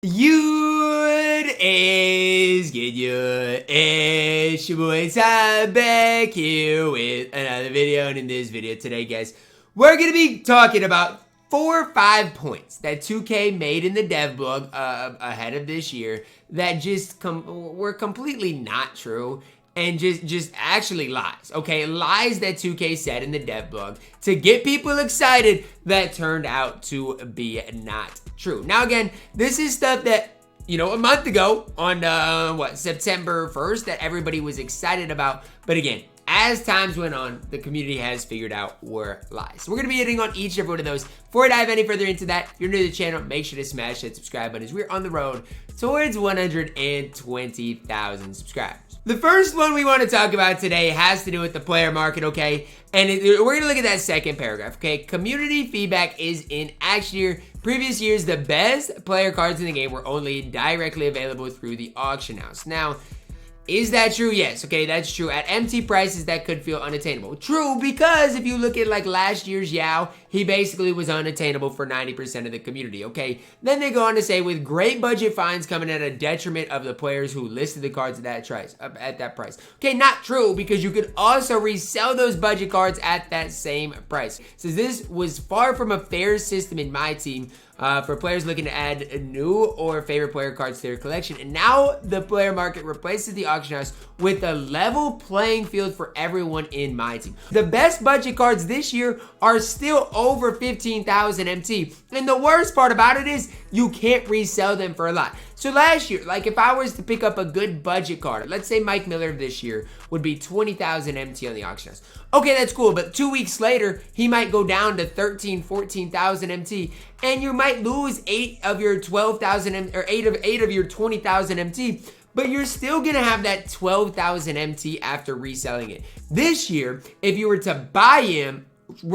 Good is good, you. It's your boy Ty back here with another video, and in this video today, guys, we're gonna be talking about 4 or 5 points that 2K made in the dev blog ahead of this year that just were completely not true and just actually lies. Okay, lies that 2K said in the dev blog to get people excited that turned out to be not true. Now again, this is stuff that, you know, a month ago on September 1st that everybody was excited about, but again, as times went on, the community has figured out were lies. So we're gonna be hitting on each and every one of those. Before I dive any further into that, if you're new to the channel, make sure to smash that subscribe button as we're on the road towards 120,000 subscribers. The first one we want to talk about today has to do with the player market, okay? And we're gonna look at that second paragraph, okay? Community feedback is in action here. Previous years, the best player cards in the game were only directly available through the auction house. Now, is that true? Yes, okay, that's true. At MT prices, that could feel unattainable. True, because if you look at like last year's Yao, he basically was unattainable for 90% of the community, okay? Then they go on to say, with great budget finds coming at a detriment of the players who listed the cards at that price. Okay, not true, because you could also resell those budget cards at that same price. So this was far from a fair system in my team. For players looking to add new or favorite player cards to their collection. And now the player market replaces the auction house with a level playing field for everyone in my team. The best budget cards this year are still over 15,000 MT. And the worst part about it is you can't resell them for a lot. So last year, like if I was to pick up a good budget card, let's say Mike Miller this year would be 20,000 MT on the auction house. Okay, that's cool, but 2 weeks later, he might go down to 13, 14,000 MT, and you might lose 8 of your 12,000 or 8 of your 20,000 MT, but you're still gonna have that 12,000 MT after reselling it. This year, if you were to buy him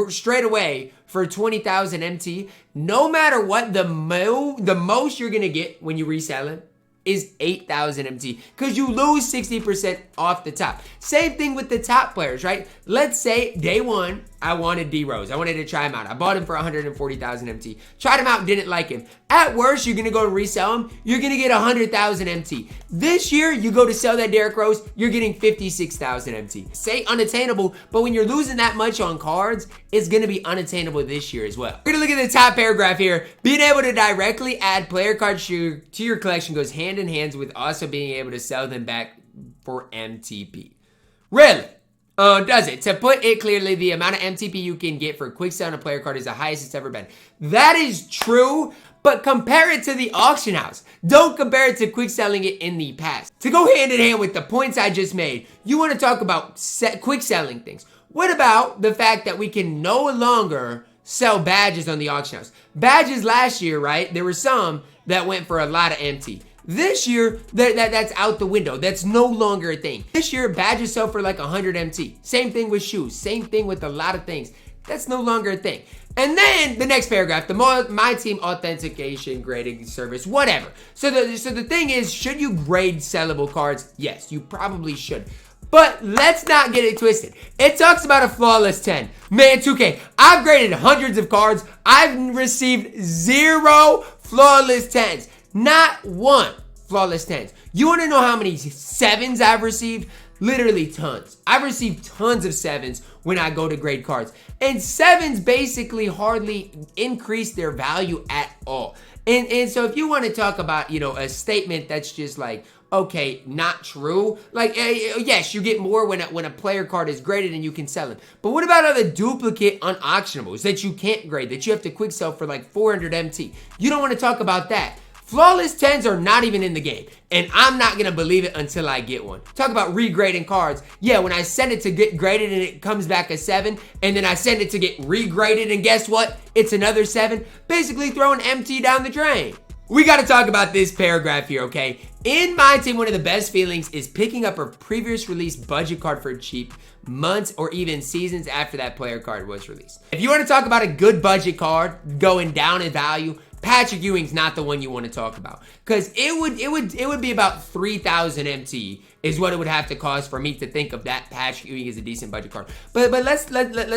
straight away for 20,000 MT, no matter what, the most you're gonna get when you resell it is 8,000 MT, because you lose 60% off the top. Same thing with the top players, right? Let's say day one, I wanted D Rose. I wanted to try him out. I bought him for 140,000 MT. Tried him out, didn't like him. At worst, you're gonna go and resell him. You're gonna get 100,000 MT. This year, you go to sell that Derrick Rose, you're getting 56,000 MT. Say unattainable, but when you're losing that much on cards, it's gonna be unattainable this year as well. We're gonna look at the top paragraph here. Being able to directly add player cards to your collection goes hand in hand with also being able to sell them back for MTP. Really? Does it? To put it clearly, the amount of MTP you can get for a quick sell on a player card is the highest it's ever been. That is true, but compare it to the auction house. Don't compare it to quick selling it in the past. To go hand in hand with the points I just made, you want to talk about quick selling things. What about the fact that we can no longer sell badges on the auction house? Badges last year, right? There were some that went for a lot of MT. This year, that's out the window. That's no longer a thing. This year, badges sell for like 100 MT. Same thing with shoes. Same thing with a lot of things. That's no longer a thing. And then the next paragraph, the MyTEAM authentication grading service, whatever. So the thing is, should you grade sellable cards? Yes, you probably should. But let's not get it twisted. It talks about a flawless 10. Man, 2K, I've graded hundreds of cards. I've received 0 flawless 10s. Not one flawless 10s. You want to know how many 7s I've received? Literally tons. I've received tons of 7s when I go to grade cards. And 7s basically hardly increase their value at all. And so if you want to talk about, you know, a statement that's just like, okay, not true. Like, yes, you get more when a player card is graded and you can sell it. But what about other duplicate unauctionables that you can't grade, that you have to quick sell for like 400 MT? You don't want to talk about that. Flawless 10s are not even in the game, and I'm not gonna believe it until I get one. Talk about regrading cards. Yeah, when I send it to get graded and it comes back a 7, and then I send it to get regraded, and guess what? It's another 7. Basically throwing MT down the drain. We gotta talk about this paragraph here, okay? In my team, one of the best feelings is picking up a previous release budget card for cheap months or even seasons after that player card was released. If you want to talk about a good budget card going down in value, Patrick Ewing's not the one you want to talk about, because it would be about 3,000 MT is what it would have to cost for me to think of that Patrick Ewing as a decent budget card. But let's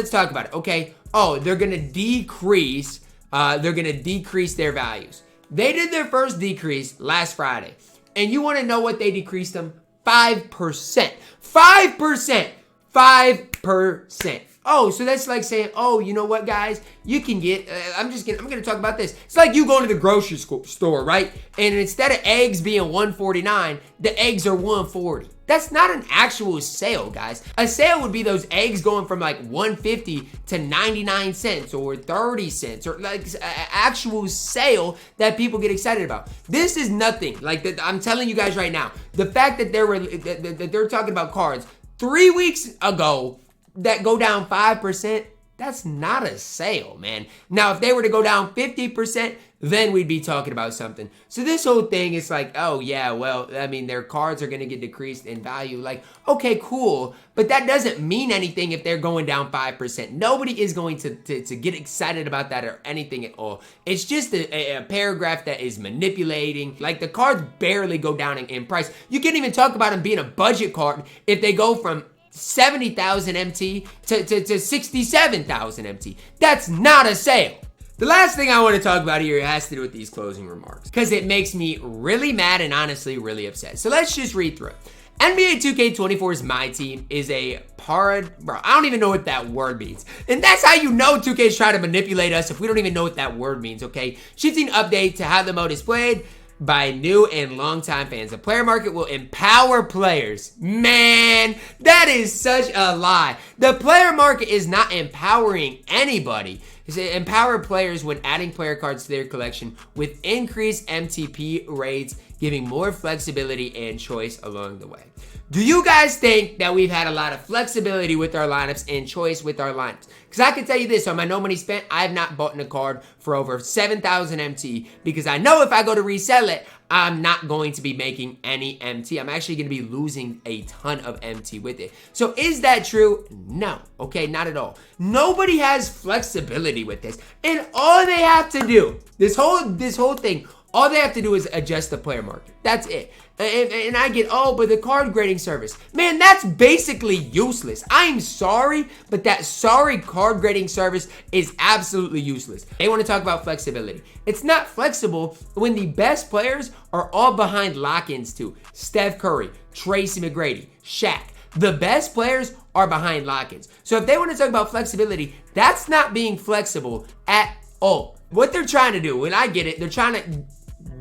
talk about it. Okay. Oh, they're gonna decrease their values. They did their first decrease last Friday. And you want to know what they decreased them? 5%. 5%. 5%. Oh, so that's like saying, oh, you know what, guys? You can get, I'm going to talk about this. It's like you go to the grocery store, right? And instead of eggs being $1.49, the eggs are $1.40. That's not an actual sale, guys. A sale would be those eggs going from like $1.50 to 99 cents or 30 cents, or like an actual sale that people get excited about. This is nothing. Like, I'm telling you guys right now, the fact that they're talking about cards 3 weeks ago that go down 5%, that's not a sale, man. Now, if they were to go down 50%, then we'd be talking about something. So this whole thing is like, oh yeah, well, I mean, their cards are gonna get decreased in value. Like, okay, cool, but that doesn't mean anything if they're going down 5%. Nobody is going to get excited about that or anything at all. It's just a paragraph that is manipulating. Like, the cards barely go down in price. You can't even talk about them being a budget card if they go from 70,000 MT to 67,000 MT. That's not a sale. The last thing I want to talk about here has to do with these closing remarks, because it makes me really mad and honestly really upset. So let's just read through it. NBA 2K24's MyTEAM is a bro, I don't even know what that word means. And that's how you know 2K is trying to manipulate us if we don't even know what that word means, okay? Shifting update to how the mode is played by new and longtime fans. The player market will empower players. Man, that is such a lie. The player market is not empowering anybody. It's empower players when adding player cards to their collection with increased MTP rates, giving more flexibility and choice along the way. Do you guys think that we've had a lot of flexibility with our lineups and choice with our lineups? Because I can tell you this, on my no money spent, I have not bought a card for over 7,000 MT, because I know if I go to resell it, I'm not going to be making any MT. I'm actually going to be losing a ton of MT with it. So is that true? No. Okay, not at all. Nobody has flexibility with this. And all they have to do, this whole thing, all they have to do is adjust the player market. That's it. And I get, oh, but the card grading service. Man, that's basically useless. I'm sorry, but that sorry card grading service is absolutely useless. They want to talk about flexibility. It's not flexible when the best players are all behind lock-ins too. Steph Curry, Tracy McGrady, Shaq. The best players are behind lock-ins. So if they want to talk about flexibility, that's not being flexible at all. What they're trying to do, and I get it, they're trying to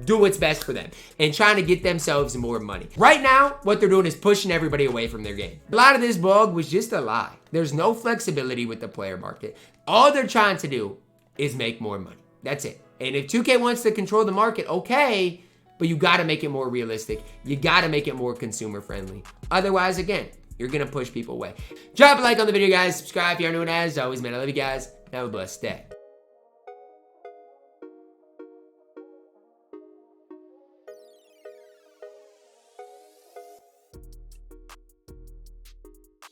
do what's best for them and trying to get themselves more money. Right now, what they're doing is pushing everybody away from their game. A lot of this blog was just a lie. There's no flexibility with the player market. All they're trying to do is make more money. That's it. And if 2K wants to control the market, okay, but you gotta make it more realistic. You gotta make it more consumer friendly. Otherwise, again, you're gonna push people away. Drop a like on the video, guys. Subscribe if you're new, and as always, man, I love you guys. Have a blessed day.